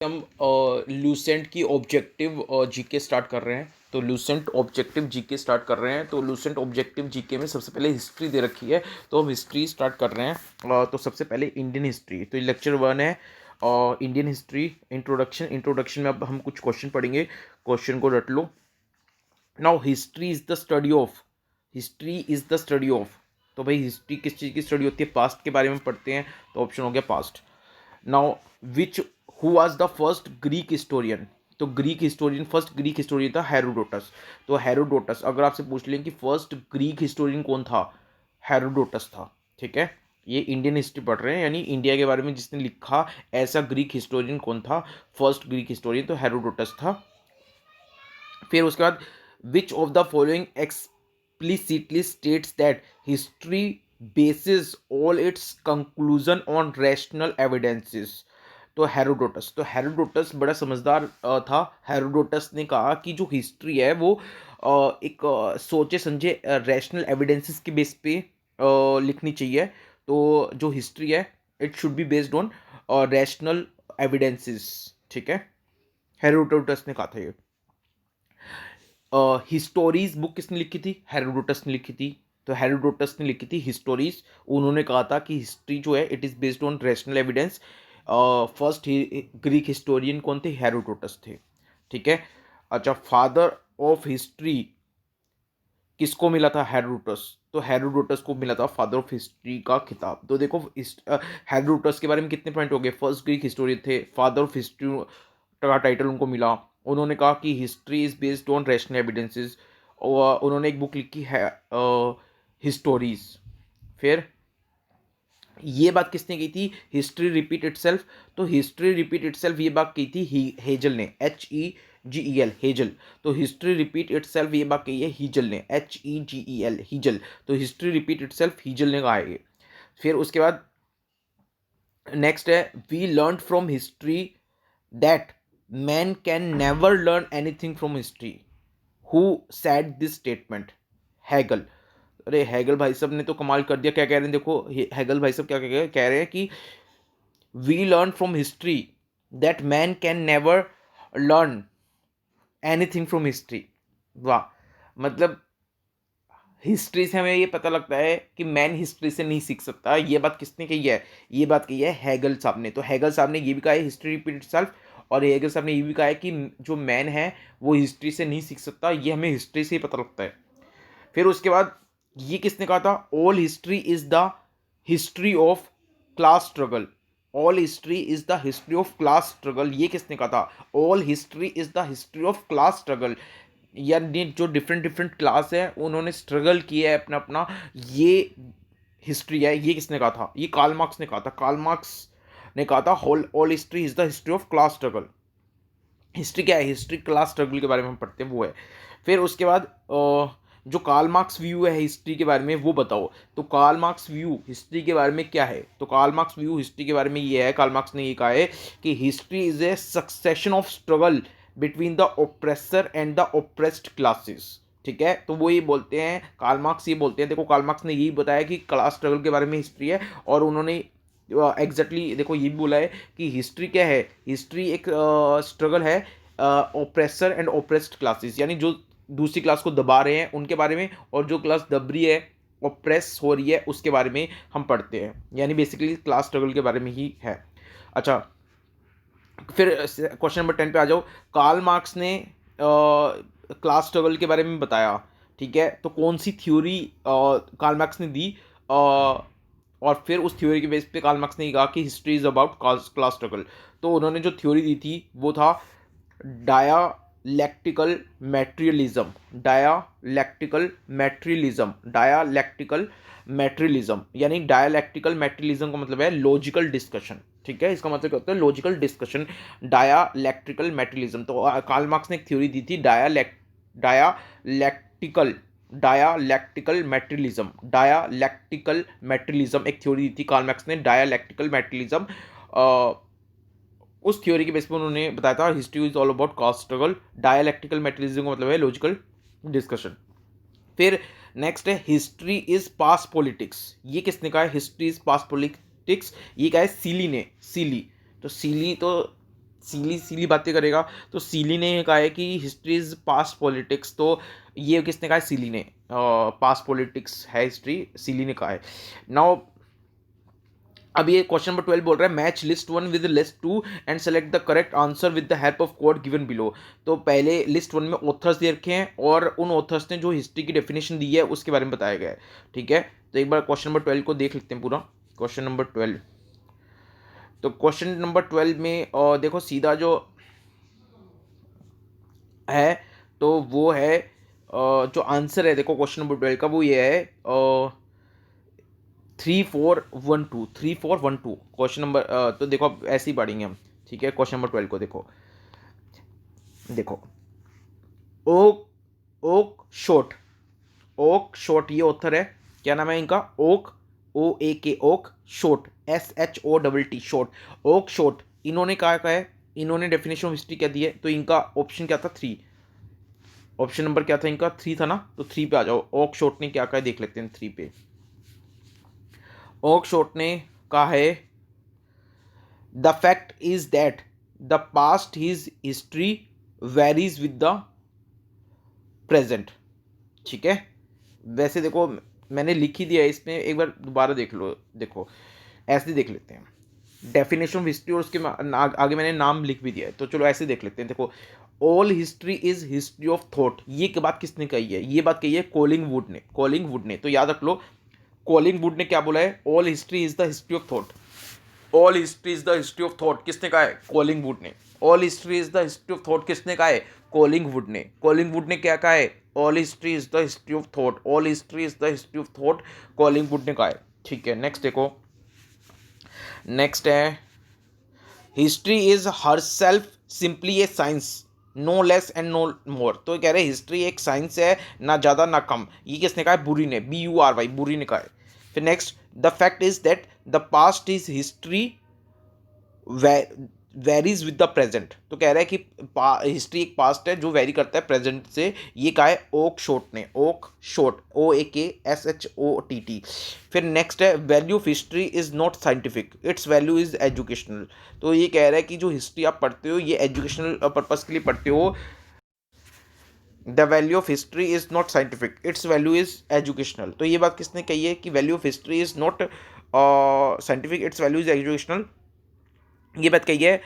हम लूसेंट की objective GK start कर रहे हैं। तो लूसेंट ऑब्जेक्टिव जीके स्टार्ट कर रहे हैं। तो लूसेंट ऑब्जेक्टिव जीके में सबसे पहले हिस्ट्री दे रखी है, तो हम हिस्ट्री स्टार्ट कर रहे हैं। तो सबसे पहले इंडियन हिस्ट्री, तो लेक्चर 1 है इंडियन हिस्ट्री इंट्रोडक्शन। इंट्रोडक्शन में अब हम कुछ क्वेश्चन पढ़ेंगे, क्वेश्चन को रट लो। Now history is the study of, history is the study of, तो भाई हिस्ट्री किस चीज़ की स्टडी होती है? पास्ट के बारे में पढ़ते हैं, तो ऑप्शन हो गया past. Now which who was the first Greek historian, तो Greek historian, first Greek historian था हेरोडोटस। तो हेरोडोटस, अगर आपसे पूछ लें कि फर्स्ट ग्रीक हिस्टोरियन कौन था, हेरोडोटस था। ठीक है, ये इंडियन हिस्ट्री पढ़ रहे हैं, यानी इंडिया के बारे में जिसने लिखा ऐसा ग्रीक हिस्टोरियन कौन था, फर्स्ट ग्रीक हिस्टोरियन, तो हेरोडोटस था। फिर उसके बाद विच of the following explicitly states that history bases all its conclusion on rational evidences, तो हेरोडोटस, तो हेरोडोटस बड़ा समझदार था। हेरोडोटस ने कहा कि जो हिस्ट्री है वो एक सोचे समझे रैशनल एविडेंसेस के बेस पे लिखनी चाहिए। तो जो हिस्ट्री है it should be based on rational evidences. ठीक है, हेरोडोटस ने कहा था ये। हिस्टोरीज बुक किसने लिखी थी? हेरोडोटस ने लिखी थी। तो हेरोडोटस ने लिखी थी हिस्टोरीज। उन्होंने कहा था कि हिस्ट्री जो है it is based on rational evidence. First Greek historian कौन थे? हेरोडोटस थे। ठीक है, अच्छा, फादर ऑफ हिस्ट्री किसको मिला था? हेरोडोटस। तो हेरोडोटस को मिला था फादर ऑफ हिस्ट्री का खिताब। तो देखो हेरोडोटस के बारे में कितने पॉइंट हो गए? फर्स्ट ग्रीक हिस्टोरियन थे, फादर ऑफ हिस्ट्री का टाइटल उनको मिला। उन्होंने कहा कि history is based on rational evidences, और उन्होंने एक बुक लिखी है हिस्टोरीज। फिर ये बात किसने की थी? History repeat itself. तो हिस्ट्री रिपीट इटसेल्फ ये बात की थी हेजल ने, HEGEL, हेजल। तो हिस्ट्री रिपीट इटसेल्फ ये बात कही है हीजल ने, HEGEL, हीजल। तो हिस्ट्री रिपीट इटसेल्फ हीजल ने कहा है ये। फिर उसके बाद नेक्स्ट है we learn from history that man can never learn anything from history. Who said this statement? Hegel. अरे हैगल भाई साहब ने तो कमाल कर दिया। क्या कह रहे हैं देखो, हैगल भाई साहब क्या कह रहे हैं कि we learn from history that man can never learn anything from history. वाह, मतलब हिस्ट्री से हमें ये पता लगता है कि मैन हिस्ट्री से नहीं सीख सकता। ये बात किसने कही है? ये बात कही है हैगल साहब ने। तो हैगल साहब ने ये भी कहा है हिस्ट्री रिपीट इटसेल्फ, और हैगल साहब ने ये भी कहा है कि जो मैन है वो हिस्ट्री से नहीं सीख सकता। ये हमें हिस्ट्री से ही पता लगता है। फिर उसके बाद ये किसने कहा था? All history is the history of class struggle. All history is the history of class struggle, ये किसने कहा था? All history is the history of class struggle, यानी जो डिफरेंट डिफरेंट क्लास है उन्होंने स्ट्रगल किया है अपना अपना, ये हिस्ट्री है। ये किसने कहा था? ये कार्ल मार्क्स ने कहा था। कार्ल मार्क्स ने कहा था whole all history is the history of class struggle. History क्या है? हिस्ट्री क्लास स्ट्रगल के बारे में हम पढ़ते हैं, वो है। फिर उसके बाद जो कार्ल मार्क्स व्यू है हिस्ट्री के बारे में वो बताओ। तो कार्ल मार्क्स व्यू हिस्ट्री के बारे में क्या है? तो कार्ल मार्क्स व्यू हिस्ट्री के बारे में ये है, कार्ल मार्क्स ने ये कहा है कि history is a succession of struggle between the oppressor and the oppressed classes. ठीक है, तो वो ये बोलते हैं, कार्ल मार्क्स ये बोलते हैं, देखो कार्ल मार्क्स ने यही बताया कि क्लास स्ट्रगल के बारे में हिस्ट्री है, और उन्होंने एग्जैक्टली देखो ये भी बोला है कि हिस्ट्री क्या है? हिस्ट्री एक स्ट्रगल है ओप्रेसर एंड ओप्रेस्ड क्लासेस, यानी जो दूसरी क्लास को दबा रहे हैं उनके बारे में, और जो क्लास दब रही है ओप्रेस हो रही है उसके बारे में हम पढ़ते हैं, यानी बेसिकली क्लास स्ट्रगल के बारे में ही है। अच्छा, फिर क्वेश्चन नंबर 10 पे आ जाओ। कार्ल मार्क्स ने क्लास स्ट्रगल के बारे में बताया। ठीक है, तो कौन सी थ्योरी कार्ल मार्क्स ने दी? और फिर उस थ्योरी के बेस पे कार्ल मार्क्स ने कहा कि history is about class struggle. तो उन्होंने जो थ्योरी दी थी वो था डायालैक्टिकल materialism. Dialectical materialism, dialectical materialism, यानी डायालैक्टिकल मैटेरियलिज्म का मतलब है लॉजिकल डिस्कशन। ठीक है, इसका मतलब क्या होता है? Logical discussion, dialectical materialism. तो कार्ल मार्क्स ने एक थ्योरी दी थी dialectical dialectical materialism. Dialectical materialism एक थ्योरी दी थी कार्ल मार्क्स ने, डायालैक्टिकल मैटेरियलिज्म। उस थ्योरी के बेस पे उन्होंने बताया था history is all about class struggle. Dialectical materialism का मतलब है लॉजिकल डिस्कशन। फिर नेक्स्ट है हिस्ट्री इज पास्ट पॉलिटिक्स। ये किसने कहा है? हिस्ट्री इज पास्ट पॉलिटिक्स, ये कहा है सीली ने। सीली, तो सीली तो सीली सीली बातें करेगा। तो सीली ने कहा है कि हिस्ट्री इज पास्ट पॉलिटिक्स। तो ये किसने कहा है? सीली ने। पास्ट पॉलिटिक्स है हिस्ट्री, सीली ने कहा है। नाउ अब ये क्वेश्चन नंबर 12 बोल रहा है match list 1 with list 2 and select the correct answer with the help of code given below. तो पहले लिस्ट 1 में ऑथर्स दे रखे हैं और उन ऑथर्स ने जो हिस्ट्री की डेफिनेशन दी है उसके बारे में बताया गया है। ठीक है, तो एक बार क्वेश्चन नंबर 12 को देख लेते हैं पूरा। क्वेश्चन नंबर 12, तो क्वेश्चन नंबर 12 में देखो सीधा जो है तो वो है जो आंसर है देखो क्वेश्चन नंबर 12 का वो ये है 3412 3412 क्वेश्चन नंबर। तो देखो अब ऐसे ही पढ़ेंगे हम। ठीक है, क्वेश्चन नंबर 12 को देखो। देखो Oak Oakeshott, Oakeshott ये ऑथर है। क्या नाम है इनका? Oak, OAK Oakeshott, SHOTT Shott, Oakeshott. इन्होंने कहा है, इन्होंने डेफिनेशन ऑफ हिस्ट्री क्या दी है? तो इनका ऑप्शन क्या था? 3। ऑप्शन नंबर क्या था इनका? 3 था ना। तो 3 पे आ जाओ। ओक शॉट ने क्या कहा है देख लेते हैं 3 पे। ओक शॉट ने कहा है the fact is that the past his history varies with the present. ठीक है, वैसे देखो मैंने लिख ही दिया है इसमें, एक बार दोबारा देख लो। देखो ऐसे देख लेते हैं डेफिनेशन ऑफ हिस्ट्री और उसके आगे मैंने नाम लिख भी दिया है। तो चलो ऐसे देख लेते हैं। देखो all history is history of thought, ये बात किसने कही है? ये बात कही है कॉलिंग वुड ने। कॉलिंग वुड ने, तो याद रख लो कॉलिंग वुड ने क्या बोला है? All history is the history of thought. All history is the history of thought किसने कहा है? कॉलिंग वुड ने। All history is the history of thought किसने कहा है? कॉलिंग वुड ने। कॉलिंग वुड ने क्या कहा है? All history is the history of thought. All history is the history of thought calling would ने कहा है। ठीक है, नेक्स्ट देखो। नेक्स्ट है history is her self simply a science no less and no more. तो कह रहे हिस्ट्री एक साइंस है, ना ज़्यादा ना कम। ये किसने कहा है? बुरी ने, BURY, बुरी ने कहा है। फिर next the fact is that the past is history varies with the present. तो कह रहा है कि हिस्ट्री एक पास्ट है जो वेरी करता है प्रेजेंट से। ये कहा है ओक शॉट ने। Oakeshott, OAKSHOTT। फिर नेक्स्ट है value of history is not scientific, it's value is educational. तो ये कह रहा है कि जो हिस्ट्री आप पढ़ते हो ये एजुकेशनल पर्पज के लिए पढ़ते हो। The value of history is not scientific, it's value is educational. तो ये बात किसने कही है कि value of history is not scientific, it's value is educational? ये बात कही है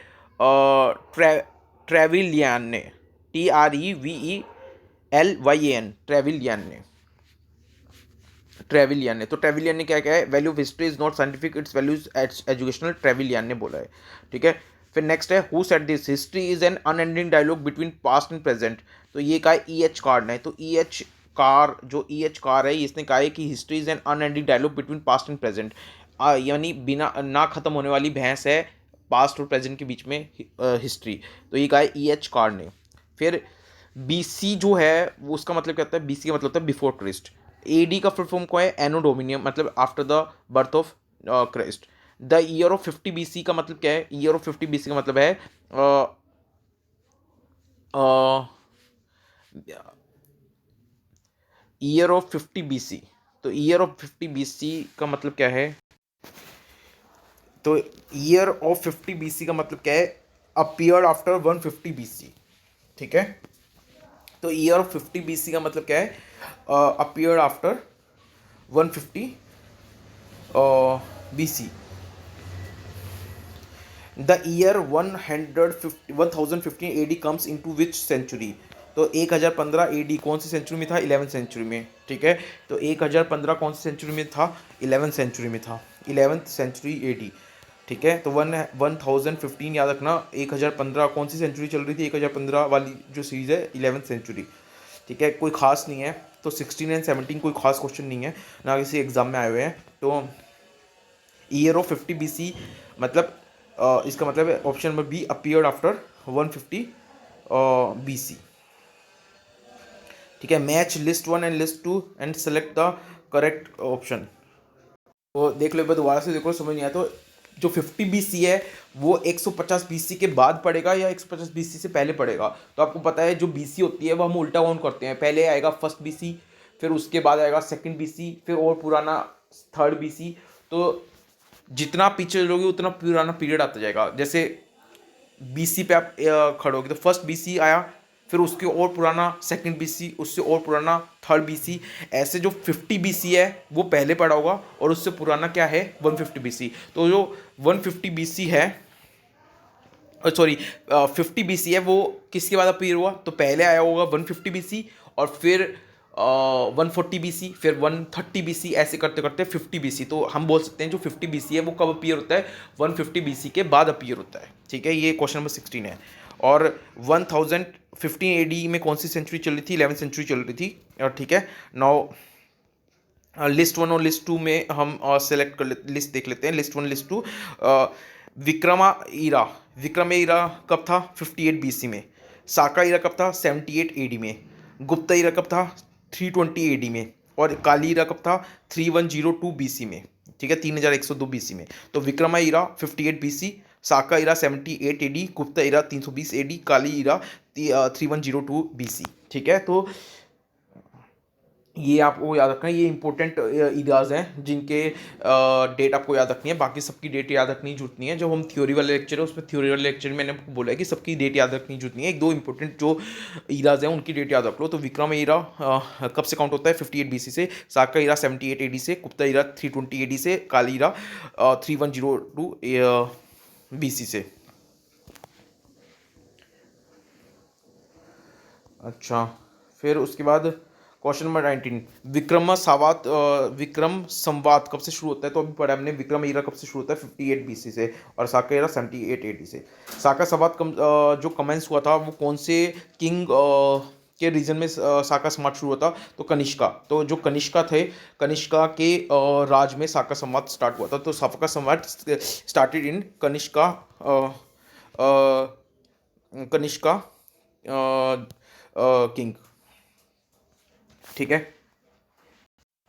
ट्रेविलियन ने, TREVELYAN, ट्रेविलियन ने। ट्रेविलियन ने, तो ट्रेविलियन ने क्या कहा है? Value of history is not scientific, it's value is educational, Trevelyan ने बोला है। ठीक है, फिर नेक्स्ट है who said this history is an unending dialogue between past and present. तो ये कहा है EH कार ने। तो EH कार, जो EH कार है इसने कहा है कि history is an unending dialogue between past and present. यानी बिना ना खत्म होने वाली भैंस है पास्ट और प्रेजेंट के बीच में हिस्ट्री। तो ये कहा है EH कार ने। फिर BC जो है वो उसका मतलब क्या होता है? BC का मतलब होता है बिफोर क्रिस्ट। AD का फुल फॉर्म क्या है? एनो डोमिनियम, मतलब after the birth of Christ. The year of 50 BC का मतलब क्या है? ईयर ऑफ 50 BC का मतलब है ईयर ऑफ 50 BC। तो ईयर ऑफ 50 BC का मतलब क्या है? तो ईयर ऑफ 50 BC का मतलब क्या है? Appear after 150 BC। ठीक है, तो ईयर ऑफ 50 BC का मतलब क्या है? Appear after 150 BC। The year 1015 AD comes into which century? तो 1015 AD कौन सी सेंचुरी में था? 11th सेंचुरी में। ठीक है, तो 1015 कौन सी सेंचुरी में था? 11th सेंचुरी में था, 11th सेंचुरी AD। ठीक है, तो 1015 याद रखना। 1015 कौन सी सेंचुरी चल रही थी? 1015 वाली जो सीरीज़ है 11th सेंचुरी। ठीक है, कोई खास नहीं है। तो 16 एंड 17 कोई खास क्वेश्चन नहीं है, ना किसी एग्जाम में आए हुए हैं। तो ईयर ऑफ 50 BC मतलब इसका मतलब है option number B, appeared after 150 BC। ठीक है, match list 1 and list 2 and select the correct option. तो देख लो एक बार दोबारा से, देखो समझ नहीं आया तो जो 50 BC है वो 150 BC के बाद पड़ेगा या 150 BC से पहले पड़ेगा? तो आपको पता है जो BC होती है वो हम उल्टा काउंट करते हैं। पहले आएगा फर्स्ट BC, फिर उसके बाद आएगा सेकंड BC, फिर और पुराना थर्ड BC। तो जितना पीछे चलोगे उतना पुराना पीरियड आता जाएगा। जैसे बीसी पे आप खड़े होगे, तो फर्स्ट बीसी आया, फिर उसके और पुराना सेकंड बीसी, उससे और पुराना थर्ड बीसी, ऐसे जो 50 बीसी है वो पहले पड़ा होगा, और उससे पुराना क्या है 150 बीसी। तो जो 150 बीसी है, सॉरी 50 बीसी है, वो किसके बाद अपीयर हुआ, तो पहले आया होगा 150 बीसी, और फिर 140 बीसी, फिर 130 बीसी, ऐसे करते करते 50 बीसी। तो हम बोल सकते हैं जो 50 बीसी है वो कब अपीयर होता है, 150 बीसी के बाद अपीयर होता है। ठीक है, ये क्वेश्चन नंबर 16 है। और 1015 एडी में कौन सी सेंचुरी चल रही थी, 11th सेंचुरी चल रही थी। और ठीक है, नाउ लिस्ट वन और लिस्ट टू में हम सेलेक्ट कर लेते, लिस्ट देख लेते हैं, list one list two. Vikrama era, Vikram era कब था 58 बीसी में। साका ईरा कब था 78 एडी में। गुप्ता ईरा कब था 320 एडी में। और काली ईरा कब था 3102 बीसी में। ठीक है, 3102 बीसी में। तो विक्रमा ईरा 58 बीसी, साका ईरा 78 एडी, गुप्ता ईरा 320 एडी, काली ईरा 3102 बीसी। ठीक है, तो ये आपको याद रखना है, ये इंपॉर्टेंट इराज हैं जिनके डेट आपको याद रखनी है, बाकी सबकी डेट याद रखनी जरूरत नहीं है। जब हम थ्योरी वाले लेक्चर है उसमें थ्योरी वाले लेक्चर में मैंने आपको बोला है कि सबकी डेट याद रखनी जरूरत नहीं है, एक दो इंपॉर्टेंट जो इराज हैं उनकी डेट याद रख लो। तो विक्रम ईरा कब से काउंट होता है 58 बीसी से, साका ईरा 78 एडी से, गुप्ता ईरा 320 एडी से, काली ईरा 3102 बीसी से। अच्छा, फिर उसके बाद क्वेश्चन नंबर 19, विक्रम संवात कब से शुरू होता है, तो अभी पढ़ा हमने विक्रम ईरा कब से शुरू होता है 58 बीसी से, और साका ईरा 78 एडी से। साका संवात जो कमेंस हुआ था वो कौन से किंग के रीजन में साका समाज शुरू हुआ था, तो कनिष्का। तो जो कनिष्का थे, कनिष्का के राज में साका संवाद स्टार्ट हुआ था। तो साका संवाद started in Kanishka, Kanishka king. ठीक है,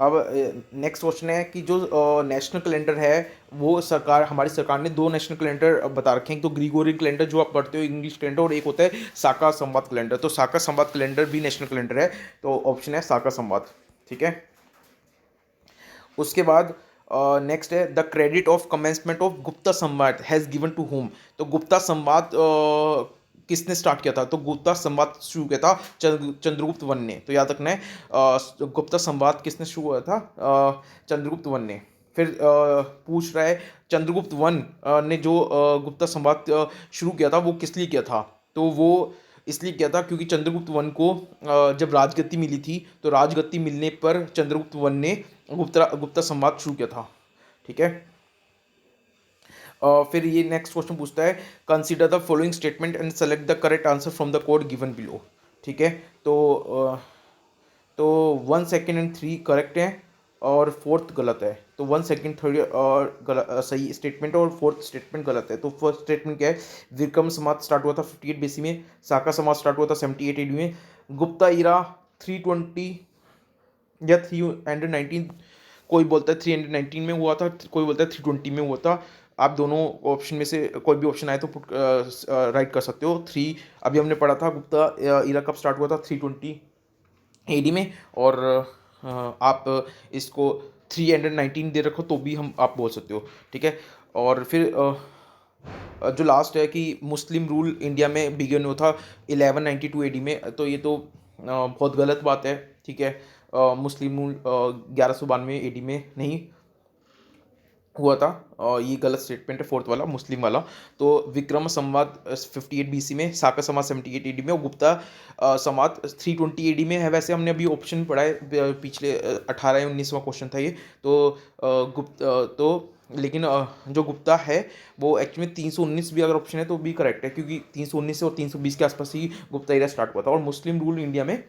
अब नेक्स्ट क्वेश्चन है कि जो नेशनल कैलेंडर है वो सरकार, हमारी सरकार ने दो नेशनल कैलेंडर बता रखे हैं। एक तो ग्रिगोरियन कैलेंडर जो आप पढ़ते हो इंग्लिश कैलेंडर, और एक होता है साका संवाद कैलेंडर। तो साका संवाद कैलेंडर भी नेशनल कैलेंडर है, तो ऑप्शन है साका संवाद। ठीक है, उसके बाद नेक्स्ट है the credit of commencement of Gupta संवाद हैज़ गिवन टू होम। तो गुप्ता संवाद किसने स्टार्ट किया था, तो गुप्ता संवाद शुरू किया था चंद्रगुप्त वन ने। तो याद रखना है गुप्ता संवाद किसने शुरू हुआ था, चंद्रगुप्त वन ने। फिर पूछ रहा है चंद्रगुप्त वन ने जो गुप्ता संवाद शुरू किया था वो किस लिए किया था, तो वो इसलिए किया था क्योंकि चंद्रगुप्त वन को जब राजगद्दी मिली थी, तो राजगद्दी मिलने पर चंद्रगुप्त वन ने गुप्ता संवाद शुरू किया था। ठीक है, फिर ये नेक्स्ट क्वेश्चन पूछता है consider the following statement and select the correct answer from the code given below. ठीक है, तो 1 सेकेंड एंड 3 करेक्ट है और फोर्थ गलत है। तो 1 सेकेंड 3 और सही स्टेटमेंट और फोर्थ स्टेटमेंट गलत है। तो फर्स्ट स्टेटमेंट क्या है, विक्रम संवाद स्टार्ट हुआ था 58 बीसी में, साका संवाद स्टार्ट हुआ था 78 एडी में, गुप्ता ईरा 320 या 319, कोई बोलता है 319 में हुआ था, कोई बोलता है 320 में हुआ था। आप दोनों ऑप्शन में से कोई भी ऑप्शन आए तो पुट राइट कर सकते हो। 3 अभी हमने पढ़ा था गुप्ता ईरा कब स्टार्ट हुआ था 320 एडी में, और आप इसको 319 दे रखो तो भी हम आप बोल सकते हो। ठीक है, और फिर जो लास्ट है कि मुस्लिम रूल इंडिया में बिगिन हुआ था 1192 एडी में, तो ये तो बहुत गलत बात है। ठीक है, मुस्लिम रूल 1192 एडी में नहीं हुआ था, और ये गलत स्टेटमेंट है फोर्थ वाला मुस्लिम वाला। तो विक्रम संवाद 58 बीसी में, साका संवाद 78 एडी में, और गुप्ता संवाद 320 एडी में है। वैसे हमने अभी ऑप्शन पढ़ा है पिछले 18 या 19वां क्वेश्चन था ये। तो लेकिन जो गुप्ता है वो एक्चुअली 319 भी अगर ऑप्शन है तो भी करेक्ट है, क्योंकि 319 और 320 के आसपास ही गुप्ता एरा स्टार्ट हुआ था, और मुस्लिम रूल इंडिया में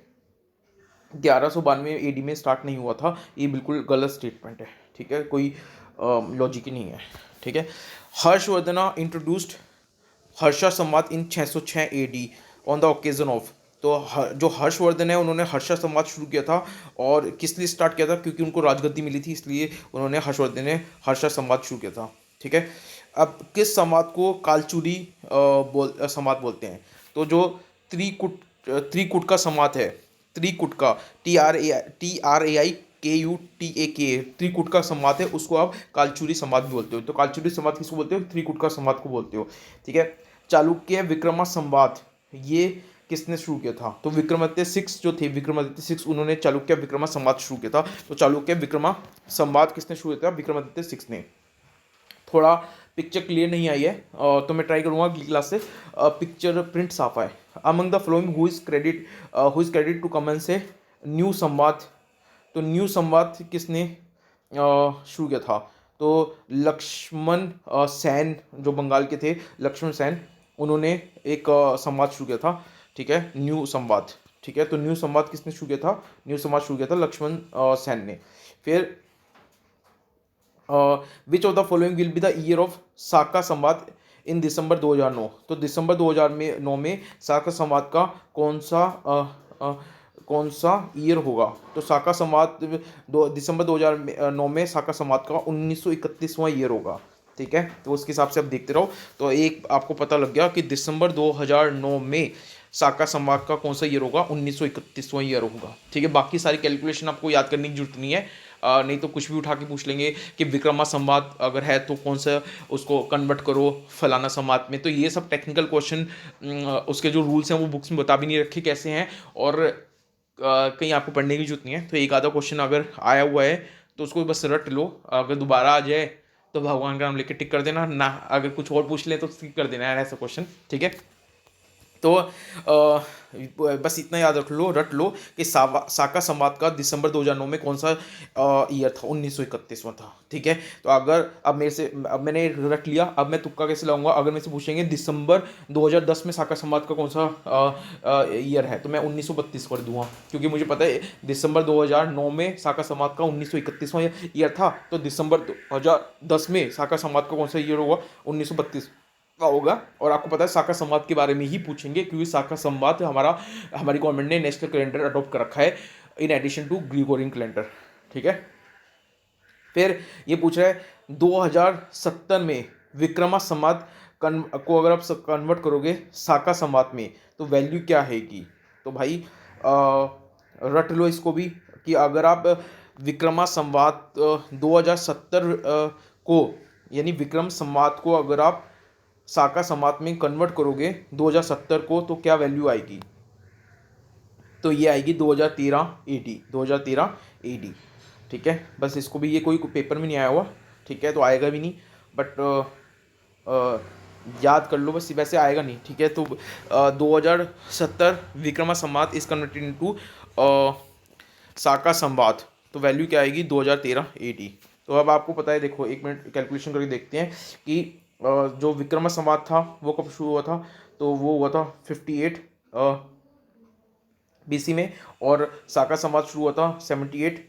1192 एडी में स्टार्ट नहीं हुआ था। ये बिल्कुल गलत स्टेटमेंट है। ठीक है, कोई लॉजिक ही नहीं है। ठीक है, Harshavardhana introduced Harsha Samvat in 606 AD on the occasion of. तो जो हर्षवर्धन है उन्होंने हर्षा संवाद शुरू किया था, और किस लिए स्टार्ट किया था, क्योंकि उनको राजगद्दी मिली थी, इसलिए उन्होंने हर्षवर्धन ने हर्षा संवाद शुरू किया था। ठीक है, अब किस संवाद को कालचूरी संवाद बोलते हैं, तो जो त्रिकुट का संवाद है, त्रिकुट का TRAIKUTAK त्रिकुट का संवाद है, उसको आप कालचूरी संवाद भी बोलते हो। तो कालचूरी संवाद किसको बोलते हो, त्रिकुट का संवाद को बोलते हो। ठीक है, चालुक्य विक्रमा संवाद ये किसने शुरू किया था? तो विक्रमादित्य सिक्स जो थे, विक्रमादित्य सिक्स, उन्होंने चालुक्य विक्रमा संवाद शुरू किया था। तो चालुक्य विक्रमा संवाद किसने शुरू किया था? विक्रमादित्य सिक्स ने। थोड़ा पिक्चर क्लियर नहीं आई है तो मैं ट्राई करूंगा अगली क्लास से पिक्चर प्रिंट साफ आए। Among the following who is credit to commence new Samvat. तो न्यू संवाद किसने शुरू किया था? तो लक्ष्मण सेन जो बंगाल के थे, लक्ष्मण सेन, उन्होंने एक संवाद शुरू किया था। ठीक है, न्यू संवाद। ठीक है, तो न्यू संवाद किसने शुरू किया था? न्यू संवाद शुरू किया था लक्ष्मण सेन ने। फिर which of the following will be the year of Saka Samvat in दिसंबर 2009। तो दिसंबर 2009 में साका संवाद का कौन सा ईयर होगा? तो साका संवाद दिसंबर 2009 में साका संवाद का 1931वां ईयर होगा। ठीक है, तो उसके हिसाब से आप देखते रहो। तो एक आपको पता लग गया कि दिसंबर 2009 में साका संवाद का कौन सा ईयर होगा? 1931वां ईयर होगा। ठीक है, बाकी सारी कैलकुलेशन आपको याद करने की जरूरत नहीं है। नहीं तो कुछ भी उठा के पूछ लेंगे कि विक्रमा संवाद अगर है तो कौन सा उसको कन्वर्ट करो फलाना संवाद में। तो ये सब टेक्निकल क्वेश्चन उसके जो रूल्स हैं वो बुक्स में बता भी नहीं रखे कैसे हैं, और कहीं आपको पढ़ने की जरूरत नहीं है। तो एक आधा क्वेश्चन अगर आया हुआ है तो उसको बस रट लो, अगर दोबारा आ जाए तो भगवान का नाम लेके टिक कर देना ना, अगर कुछ और पूछ ले तो स्किप कर देना यार ऐसा क्वेश्चन। ठीक है, तो बस इतना याद रट लो कि साका संवाद का दिसंबर 2009 में कौन सा ईयर था? 1931वां था। ठीक है, तो अगर अब मैंने रट लिया, अब मैं तुक्का कैसे लाऊंगा? अगर मेरे से पूछेंगे दिसंबर 2010 में साका संवाद का कौन सा ईयर है, तो मैं 1932 कर दूंगा, क्योंकि मुझे पता है दिसंबर 2009 में साका संवाद का 1931वां ईयर था। तो दिसंबर 2010 में साका संवाद का कौन सा ईयर होगा? 1932 होगा। और आपको पता है साका संवाद के बारे में ही पूछेंगे, क्योंकि साका संवाद हमारी गवर्नमेंट ने नेशनल कैलेंडर अडॉप्ट कर रखा है in addition to Gregorian calendar. ठीक है, फिर ये पूछ रहा है 2070 में विक्रमा संवाद को अगर आप कन्वर्ट करोगे साका संवाद में तो वैल्यू क्या आएगी? तो भाई रट लो इसको भी कि अगर आप विक्रमा संवाद 2070 को, यानी विक्रम संवाद को अगर आप साका संवाद में कन्वर्ट करोगे 2070 को तो क्या वैल्यू आएगी? तो ये आएगी 2013 AD, 2013 AD। ठीक है, बस इसको भी, ये कोई पेपर में नहीं आया हुआ। ठीक है, तो आएगा भी नहीं, बट याद कर लो बस, वैसे आएगा नहीं। ठीक है, तो 2070 Vikrama Samvat is converted into साका संवाद, तो वैल्यू क्या आएगी? 2013 AD। तो अब आपको पता है, देखो एक मिनट कैलकुलेशन करके देखते हैं कि जो विक्रमा संवाद था वो कब शुरू हुआ था? तो वो हुआ था 58 BC में, और साका संवाद शुरू हुआ था 78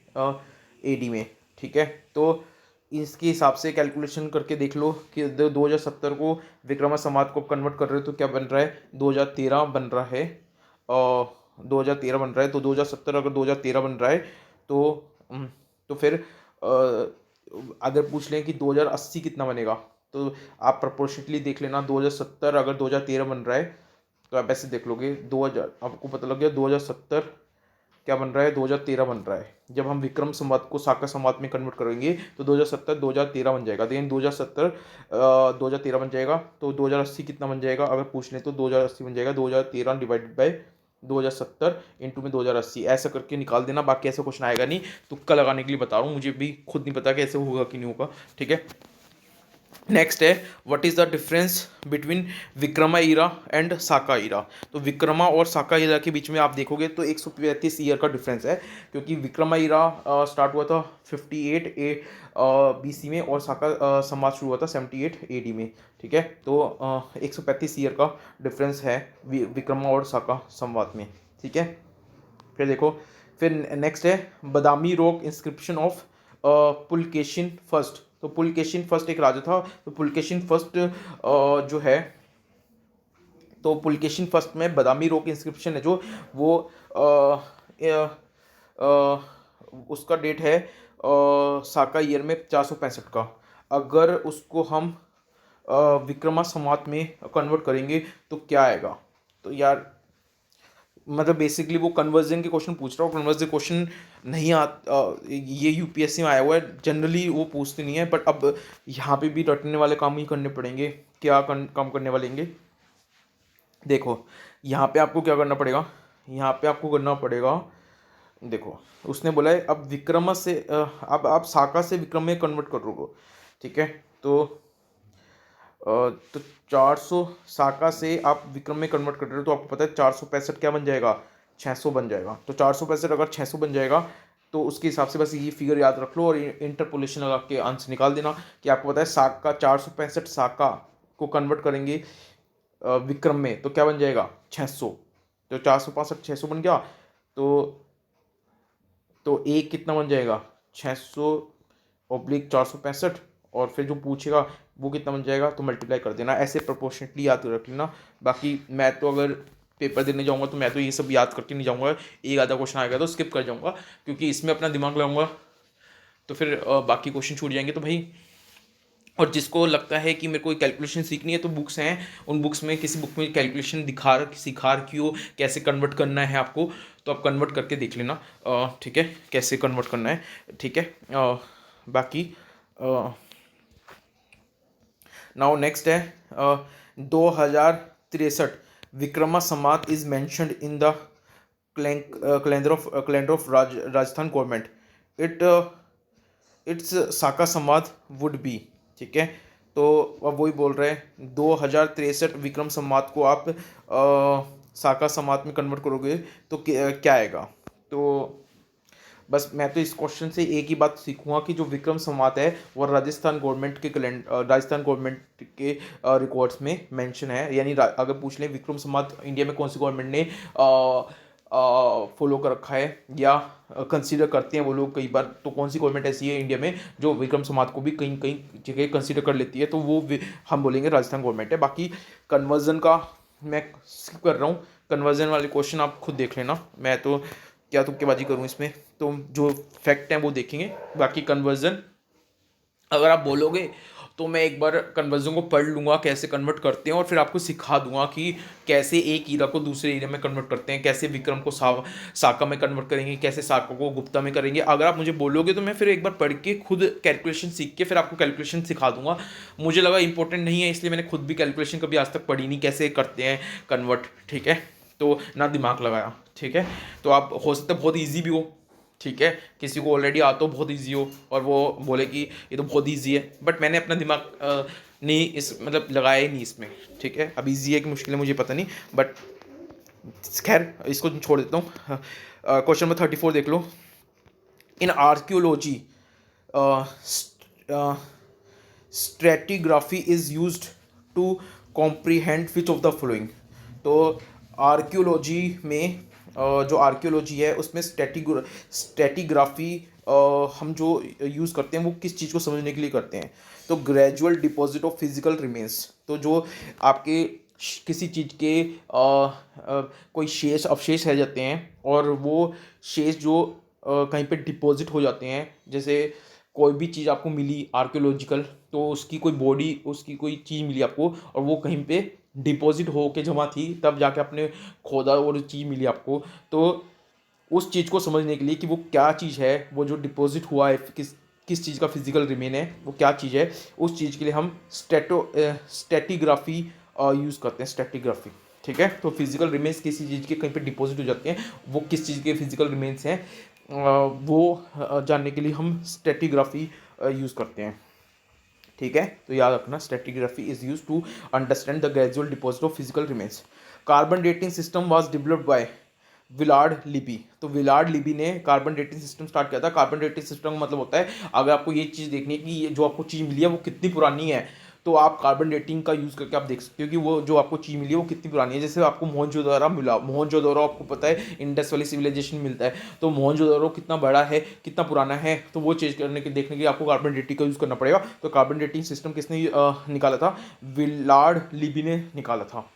AD में। ठीक है, तो इसके हिसाब से कैलकुलेशन करके देख लो कि 2070 को विक्रमा संवाद को कन्वर्ट कर रहे हो तो क्या बन रहा है? 2013 बन रहा है, 2013 बन रहा है। तो 2070 अगर 2013 बन रहा है तो फिर अगर पूछ लें कि 2080 कितना बनेगा, तो आप प्रोपोर्शनली देख लेना। 2070 अगर 2013 बन रहा है तो आप ऐसे देख लोगे, 2000 आपको पता लग गया 2070 क्या बन रहा है? 2013 बन रहा है। जब हम विक्रम संवाद को साका संवाद में कन्वर्ट करेंगे तो 2070 2013 बन जाएगा। लेकिन 2070 2013 बन जाएगा, तो 2080 कितना बन जाएगा? अगर पूछ लें तो 2080 बन जाएगा 2013 डिवाइडेड बाई 2070 इंटू में 2080, ऐसा करके निकाल देना। बाकी ऐसा क्वेश्चन आएगा नहीं, तुक्का लगाने के लिए बता रहा हूँ, मुझे भी खुद नहीं पता कैसे होगा कि नहीं होगा। ठीक है, नेक्स्ट है what is the difference between Vikrama era and Saka era. तो विक्रमा और साका ईरा के बीच में आप देखोगे तो 135 ईयर का डिफरेंस है, क्योंकि विक्रमा ईरा स्टार्ट हुआ था 58 BC में, और साका संवाद शुरू हुआ था 78 AD में। ठीक है, तो 135 ईयर का डिफरेंस है विक्रमा और साका संवाद में। ठीक है, फिर देखो, फिर नेक्स्ट है Badami rock inscription of Pulakeshin first. तो पुलकेशिन फर्स्ट एक राजा था। तो पुलकेशिन फर्स्ट जो है, तो पुलकेशिन फर्स्ट में बदामी रॉक इंस्क्रिप्शन है जो वो उसका डेट है साका ईयर में 465 का। अगर उसको हम विक्रमा संवाद में कन्वर्ट करेंगे तो क्या आएगा? तो यार मतलब बेसिकली वो कन्वर्जन के क्वेश्चन पूछ रहा हूँ। कन्वर्जन क्वेश्चन नहीं ये यूपीएससी में आया हुआ है, जनरली वो पूछते नहीं है, बट अब यहाँ पे भी रटने वाले काम ही करने पड़ेंगे। क्या काम करने वाले होंगे? देखो यहाँ पे आपको क्या करना पड़ेगा, यहाँ पे आपको करना पड़ेगा, देखो उसने बोला है अब विक्रम से अब आप साका से विक्रम में कन्वर्ट करोगे, ठीक है। तो तो 400 साका से आप विक्रम में कन्वर्ट कर रहे हो, तो आपको पता है 465 क्या बन जाएगा, 600 बन जाएगा। तो 465 अगर 600 बन जाएगा तो उसके हिसाब से बस ये फिगर याद रख लो और इंटरपोलेशन लगा के आंसर निकाल देना कि आपको पता है साका 465 साका को कन्वर्ट करेंगे विक्रम में तो क्या बन जाएगा 600। तो 465 600 बन गया। तो एक कितना बन जाएगा 600/465, और फिर जो पूछेगा वो कितना बन जाएगा तो मल्टीप्लाई कर देना, ऐसे प्रोपोर्शनेटली याद रख लेना। बाकी मैं तो अगर पेपर देने जाऊंगा तो मैं तो ये सब याद करके नहीं जाऊंगा, एक आधा क्वेश्चन आएगा तो स्किप कर जाऊंगा, क्योंकि इसमें अपना दिमाग लगाऊंगा तो फिर बाकी क्वेश्चन छूट जाएंगे। तो भाई, और जिसको लगता है कि मेरे को कैलकुलेशन सीखनी है तो बुक्स हैं, उन बुक्स में किसी बुक में कैलकुलेशन सिखा रखी हो कैसे कन्वर्ट करना है आपको, तो आप कन्वर्ट करके देख लेना, ठीक है, कैसे कन्वर्ट करना है, ठीक है। बाकी नाउ नेक्स्ट है 2063 Vikrama Samvat is mentioned in the calendar of Rajasthan government, it it's Saka Samvat would B, ठीक है। तो अब वही बोल रहे हैं 2063 विक्रम संवाद को आप साका संवाद में कन्वर्ट करोगे तो क्या आएगा। तो बस मैं तो इस क्वेश्चन से एक ही बात सीखूंगा कि जो विक्रम संवाद है वो राजस्थान गवर्नमेंट के राजस्थान गवर्नमेंट के रिकॉर्ड्स में मेंशन है, यानी अगर पूछ लें विक्रम संवाद इंडिया में कौन सी गवर्नमेंट ने फॉलो कर रखा है या कंसीडर करते हैं वो लोग कई बार, तो कौन सी गवर्नमेंट ऐसी है इंडिया में जो विक्रम संवाद को भी कहीं कहीं जगह कंसीडर कर लेती है, तो वो हम बोलेंगे राजस्थान गवर्नमेंट है। बाकी कन्वर्जन का मैं स्किप कर रहा हूँ, कन्वर्जन वाले क्वेश्चन आप खुद देख लेना, मैं तो क्या तुक्केबाजी करूँ इसमें, तो जो फैक्ट हैं वो देखेंगे। बाकी कन्वर्जन अगर आप बोलोगे तो मैं एक बार कन्वर्जन को पढ़ लूँगा कैसे कन्वर्ट करते हैं, और फिर आपको सिखा दूंगा कि कैसे एक ईरा को दूसरे ईरा में कन्वर्ट करते हैं, कैसे विक्रम को साका में कन्वर्ट करेंगे, कैसे साका को गुप्ता में करेंगे। अगर आप मुझे बोलोगे तो मैं फिर एक बार पढ़ के खुद कैलकुलेशन सीख के फिर आपको कैलकुलेशन सिखा दूंगा। मुझे लगा इंपॉर्टेंट नहीं है इसलिए मैंने खुद भी कैलकुलेशन कभी आज तक पढ़ी नहीं कैसे करते हैं कन्वर्ट, ठीक है, तो ना दिमाग लगाया, ठीक है। तो आप हो सकता है बहुत ईजी भी हो, ठीक है, किसी को ऑलरेडी आता हो बहुत इजी हो और वो बोले कि ये तो बहुत इजी है, बट मैंने अपना दिमाग नहीं इस मतलब लगाया ही नहीं इसमें, ठीक है। अब इजी है कि मुश्किल है मुझे पता नहीं, बट खैर इसको छोड़ देता हूँ। क्वेश्चन नंबर 34 देख लो। In archaeology stratigraphy is used to comprehend which of the following. तो आर्कियोलॉजी में जो आर्कियोलॉजी है उसमें स्टैटिग्राफी हम जो यूज़ करते हैं वो किस चीज़ को समझने के लिए करते हैं। तो gradual deposit of physical remains, तो जो आपके किसी चीज़ के कोई शेष अवशेष रह जाते हैं और वो शेष जो कहीं पे डिपॉजिट हो जाते हैं, जैसे कोई भी चीज़ आपको मिली आर्कियोलॉजिकल, तो उसकी कोई बॉडी उसकी कोई चीज़ मिली आपको और वो कहीं पे डिपॉजिट हो के जमा थी तब जाके आपने खोदा और चीज़ मिली आपको, तो उस चीज़ को समझने के लिए कि वो क्या चीज़ है, वो जो डिपॉजिट हुआ है किस चीज़ का फिजिकल रिमेन है वो क्या चीज़ है, उस चीज़ के लिए हम स्टैटिग्राफी यूज़ करते हैं, स्टैटिग्राफी, ठीक है। तो फिजिकल रिमेन्स किसी चीज़ के कहीं पे डिपॉजिट हो जाते हैं, वो किस चीज़ के फिजिकल रिमेन्स हैं वो जानने के लिए हम स्टैटिग्राफी यूज़ करते हैं, ठीक है। तो याद रखना stratigraphy is use to understand the gradual deposit of physical remains. Carbon dating system was developed by Willard Libby. तो विलार्ड लिबी ने कार्बन डेटिंग सिस्टम स्टार्ट किया था। कार्बन डेटिंग सिस्टम का मतलब होता है अगर आपको ये चीज़ देखनी है कि ये जो आपको चीज़ मिली है वो कितनी पुरानी है, तो आप कार्बन डेटिंग का यूज़ करके आप देख सकते हो कि वो जो आपको चीज़ मिली है वो कितनी पुरानी है। जैसे आपको मोहनजोदड़ो मिला, मोहनजोदड़ो आपको पता है इंडस वाली सिविलाइजेशन मिलता है, तो मोहनजोदड़ो कितना बड़ा है कितना पुराना है, तो वो चेंज करने के देखने के लिए आपको कार्बन डेटिंग का यूज़ करना पड़ेगा। तो कार्बन डेटिंग सिस्टम किसने निकाला था, विलार्ड लिबी ने निकाला था।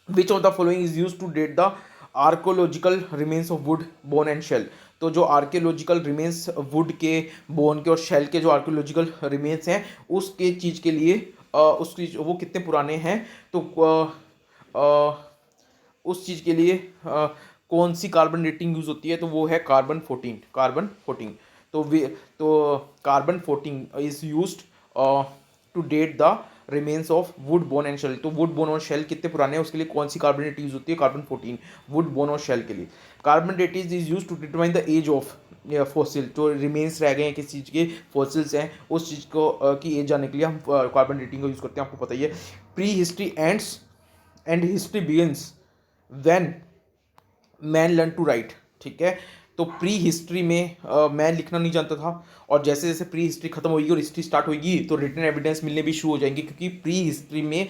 Which of the following is use to date the archaeological remains of wood bone and shell. तो जो आर्कियोलॉजिकल रिमेन्स वुड के बोन के और शेल के जो आर्कियोलॉजिकल रिमेन्स हैं उसके चीज़ के लिए उसकी वो कितने पुराने हैं, तो उस चीज़ के लिए कौन सी कार्बन डेटिंग यूज़ होती है, तो वो है कार्बन 14। तो carbon 14 is used to date the remains of wood bone and shell. तो वुड बोन और शेल कितने पुराने हैं, उसके लिए कौन सी कार्बन डेट यूज होती है, कार्बन 14 वुड बोन और शेल के लिए। Carbon date is use to determine the age of fossil, जो रिमेन्स रह गए हैं किसी चीज़ के, फॉसिल्स हैं, उस चीज़ को की एज जानने के लिए हम कार्बन डेटिंग का यूज़ करते हैं, आपको पता ही है। Pre history ends and history begins when man learn to write, ठीक है। तो प्री हिस्ट्री में मैं लिखना नहीं जानता था, और जैसे जैसे प्री हिस्ट्री खत्म होगी और हिस्ट्री स्टार्ट होगी तो रिटन एविडेंस मिलने भी शुरू हो जाएंगे, क्योंकि प्री हिस्ट्री में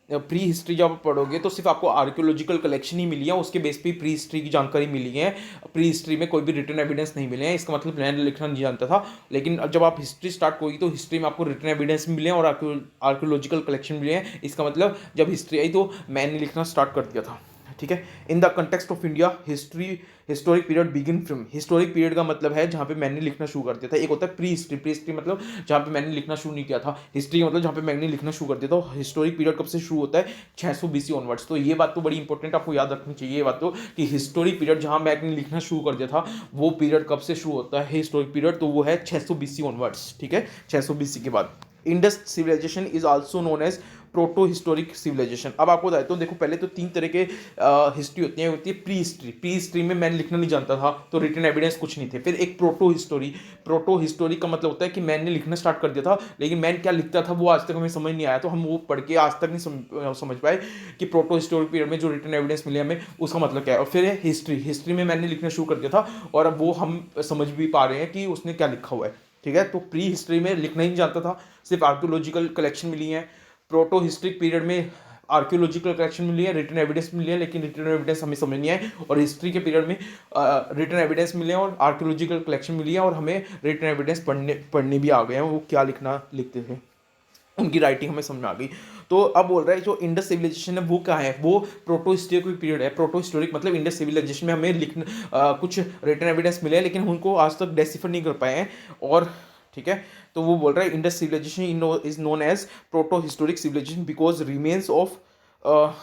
प्री हिस्ट्री जब आप पढ़ोगे तो सिर्फ आपको आर्कियोलॉजिकल कलेक्शन ही मिली है, उसके बेस पे प्री हिस्ट्री की जानकारी मिली है। प्री हिस्ट्री में कोई भी रिटन एविडेंस नहीं मिले हैं, इसका मतलब मैं लिखना नहीं जानता था। लेकिन अब जब आप हिस्ट्री स्टार्ट होगी तो हिस्ट्री में आपको रिटन एविडेंस मिले हैं और आर्कियोलॉजिकल कलेक्शन मिले हैं। इसका मतलब जब हिस्ट्री आई तो मैंने लिखना स्टार्ट कर दिया था, ठीक है। In the context of India historic period begin from, historic period का मतलब है जहाँ पे मैंने लिखना शुरू कर दिया था। एक होता है प्री हिस्ट्री, प्री हिस्ट्री मतलब जहाँ पे मैंने लिखना शुरू नहीं किया था, हिस्ट्री मतलब जहाँ पे मैंने लिखना शुरू कर दिया था। हिस्टोरिक पीरियड कब से शुरू होता है, 600 BC ऑनवर्ड्स। तो ये बात तो बड़ी इंपॉर्टेंट आपको याद रखनी चाहिए, ये बात तो कि हिस्टोरिक पीरियड जहाँ मैंने लिखना शुरू कर दिया था वो पीरियड कब से शुरू होता है हिस्टोरिक पीरियड, तो वो है 600 BC ऑनवर्ड्स, ठीक है। 600 BC के बाद Indus civilisation is also known as proto historic civilisation. अब आपको बताता हूँ, देखो पहले तो 3 तरह के हिस्ट्री होती है प्री हिस्ट्री। प्री हिस्ट्री में मैंने लिखना नहीं जानता था तो रिटन एविडेंस कुछ नहीं थे। फिर एक प्रोटो हिस्टोरी, प्रोटो हिस्टोरी का मतलब होता है कि मैंने लिखना स्टार्ट कर दिया था लेकिन मैंने क्या लिखता था वो आज तक हमें समझ नहीं आया, तो हम वो पढ़ के आज तक नहीं समझ पाए कि प्रोटो हिस्टोरिक पीरियड में जो रिटन एविडेंस मिले हमें उसका मतलब क्या है। और फिर है हिस्ट्री, हिस्ट्री में मैंने लिखना शुरू कर दिया था और अब वो हम समझ भी पा रहे हैं कि उसने क्या लिखा हुआ है, ठीक है। तो प्री हिस्ट्री में लिखना ही नहीं जानता था, सिर्फ आर्कियोलॉजिकल कलेक्शन मिली है। प्रोटो हिस्ट्रिक पीरियड में आर्कियोलॉजिकल कलेक्शन मिली है, रिटन एविडेंस मिली है, लेकिन रिटन एविडेंस हमें समझ नहीं आए। और हिस्ट्री के पीरियड में रिटन एविडेंस मिले हैं और आर्कियोलॉजिकल कलेक्शन मिली है और हमें रिटन एविडेंस पढ़ने भी आ गए हैं, वो क्या लिखते थे, उनकी राइटिंग हमें समझ में आ गई। तो अब बोल रहा है जो इंडस सिविलाइजेशन है वो क्या है, वो प्रोटो हिस्टोरिक पीरियड है। प्रोटो हिस्टोरिक मतलब इंडस सिविलाइजेशन में हमें कुछ रिटन एविडेंस मिले हैं लेकिन उनको आज तक डेसिफर नहीं कर पाए हैं, और ठीक है। तो वो बोल रहा है Indus civilisation is known as proto historic civilisation because remains of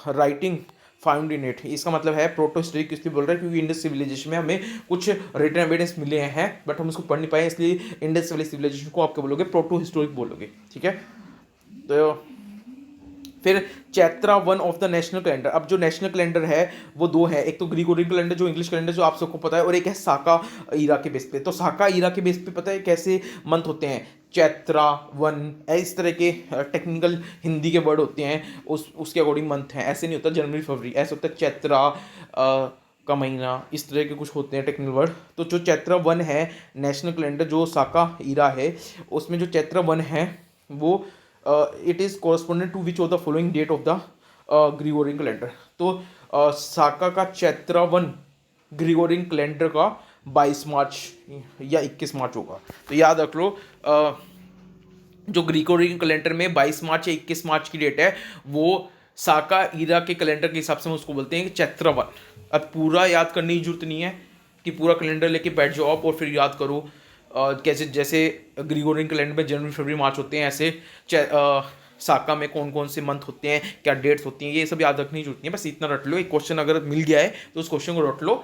writing found in it. इसका मतलब है प्रोटो हिस्टोरिक इसलिए बोल रहा है क्योंकि इंडस सिविलाइजेशन में हमें कुछ रिटन एविडेंस मिले हैं बट हम उसको पढ़ नहीं पाए, इसलिए इंडस वाली सिविलाइजेशन को आप क्या बोलोगे, प्रोटो हिस्टोरिक बोलोगे, ठीक है। तो फिर Chaitra 1 of the national calendar. अब जो नेशनल कैलेंडर है वो 2 है, एक तो ग्रिगोरियन कैलेंडर जो इंग्लिश कैलेंडर जो आप सबको पता है, और एक है साका ईरा के बेस पे। तो साका ईरा के बेस पे पता है कैसे मंथ होते हैं, चैत्रा 1, इस तरह के टेक्निकल हिंदी के वर्ड होते हैं, उसके अकॉर्डिंग मंथ हैं। ऐसे नहीं होता जनवरी फरवरी, ऐसे होता है चैत्रा का महीना, इस तरह के कुछ होते हैं टेक्निकल वर्ड। तो जो चैत्रा 1 है नेशनल कैलेंडर जो साका ईरा है उसमें जो चैत्रा 1 है वो it is correspondent to which of the following date of the Gregorian calendar. तो साका का चैत्रा 1 ग्रिगोरियन कैलेंडर का 22 मार्च या 21 मार्च होगा। तो याद रख लो जो ग्रिगोरियन कैलेंडर में 22 मार्च या 21 मार्च की डेट है वो साका ईरा के कैलेंडर के हिसाब से हम उसको बोलते हैं चैत्रा 1। अब पूरा याद करने की जरूरत नहीं है कि पूरा कैलेंडर लेके बैठ जाओ आप और फिर याद करो कैसे, जैसे ग्रिगोरियन कैलेंडर में जनवरी फरवरी मार्च होते हैं, ऐसे साका में कौन कौन से मंथ होते हैं, क्या डेट्स होती हैं, ये सब याद रखने की जरूरत नहीं है। बस इतना रट लो, एक क्वेश्चन अगर मिल गया है तो उस क्वेश्चन को रट लो,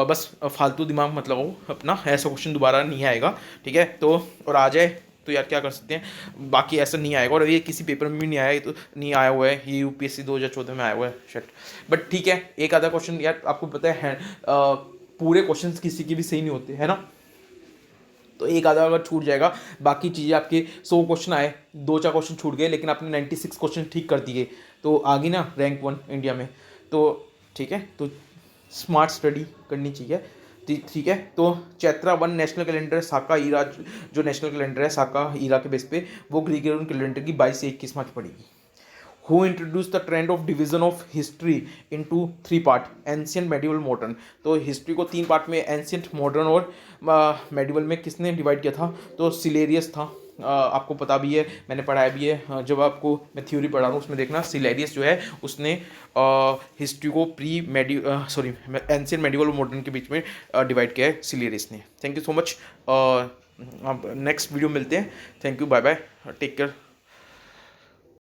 बस फालतू दिमाग मत लगाओ अपना, ऐसा क्वेश्चन दोबारा नहीं आएगा, ठीक है। तो और आ जाए तो यार क्या कर सकते हैं, बाकी ऐसा नहीं आएगा। और ये किसी पेपर में भी नहीं आया, तो नहीं आया हुआ है, ये UPSC 2014 में आया हुआ है शट। बट ठीक है, एक आधा क्वेश्चन यार आपको पता है पूरे क्वेश्चन किसी के भी सही नहीं होते है ना, तो एक आधा अगर छूट जाएगा, बाकी चीज़ें आपके 100 क्वेश्चन आए, 2-4 क्वेश्चन छूट गए लेकिन आपने 96 क्वेश्चन ठीक कर दिए तो आ गई ना रैंक 1 इंडिया में। तो ठीक है, तो स्मार्ट स्टडी करनी चाहिए, ठीक है। तो चैत्रा 1 नेशनल कैलेंडर, साका ईरा जो नेशनल कैलेंडर है साका ईरा के बेस पे वो ग्रिगोरियन कैलेंडर की 22 से 21 मार्च पड़ेगी। Who introduced the trend of division of history into 3 part, ancient, medieval, modern। तो हिस्ट्री को 3 पार्ट में एंशियंट, मॉडर्न और मेडिवल में किसने डिवाइड किया था, तो सिलेरियस था। आपको पता भी है, मैंने पढ़ाया भी है, जब आपको मैं थ्योरी पढ़ा रहा हूँ उसमें देखना, सिलेरियस जो है उसने हिस्ट्री को एंशियंट, मेडिवल और मॉडर्न के बीच में डिवाइड किया है सिलेरियस ने। थैंक यू सो मच, अब नेक्स्ट वीडियो मिलते हैं। Thank you, bye bye, take care.